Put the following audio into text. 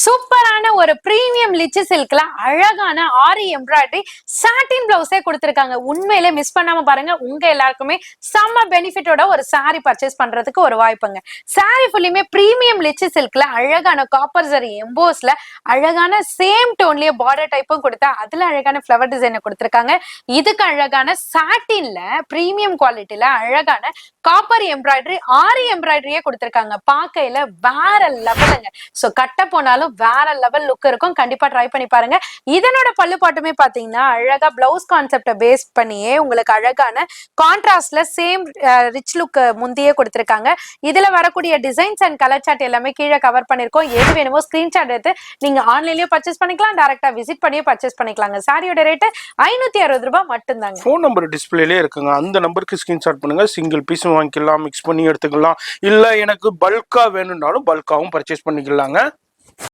சூப்பரான ஒரு premium lychee சில்க்ல அழகான ஆரி எம்ப்ராய்டரி சாட்டின் பிளவுஸே கொடுத்திருக்காங்க. உண்மையிலே மிஸ் பண்ணாம பாருங்க. உங்க எல்லாருக்குமே செம்ம பெனிஃபிட்டோட ஒரு சாரி பர்ச்சேஸ் பண்றதுக்கு ஒரு வாய்ப்புங்க. சாரி ஃபுல்லுமே பிரீமியம் லிச்சி சில்க்ல அழகான காப்பர் ஜரி எம்போஸ்ல அழகான சேம் டோன்லயே பார்டர் டைப்பும் கொடுத்தா அதுல அழகான ஃபிளவர் டிசைனை கொடுத்திருக்காங்க. இதுக்கு அழகான சாட்டின்ல பிரீமியம் குவாலிட்டியில அழகான காப்பர் எம்ப்ராய்டரி ஆரி எம்ப்ராய்டரியே கொடுத்திருக்காங்க. பார்க்கையில வேற லெவலுங்க. சோ கட்ட போனாலும் வேற லெவல் லுக் இருக்கும். கண்டிப்பா ட்ரை பண்ணி பாருங்க. இதனோட பல்லு பாட்டுமே பாத்தீங்கன்னா அழகா பிளவுஸ் கான்செப்ட பேஸ் பண்ணியே உங்களுக்கு அழகான கான்ட்ராஸ்ட்ல சேம் ரிச் லுக் முந்தியே கொடுத்திருக்காங்க. இதுல வரக்கூடிய டிசைன்ஸ் அண்ட் கலர் சார்ட் எல்லாமே கீழே கவர் பண்ணிருக்கோம். எது வேணுமோ ஸ்கிரீன்ஷாட் எடுத்து நீங்க ஆன்லைன்லயே பர்ச்சேஸ் பண்ணிக்கலாம், டைரக்டா விசிட் பண்ணியே பர்ச்சேஸ் பண்ணிக்கலாங்க. சாரியோட ரேட் 560 ரூபாய் மட்டும்தாங்க. ஃபோன் நம்பர் டிஸ்பிளேலே இருக்குங்க. அந்த நம்பருக்கு ஸ்கிரீன்ஷாட் பண்ணுங்க. சிங்கிள் பீஸும் வாங்கிக்கலாம், மிக்ஸ் பண்ணி எடுத்துக்கலாம். இல்ல எனக்கு பல்கா வேணும்னாலும் பல்காவும் பர்ச்சேஸ் பண்ணிக்கலாங்க.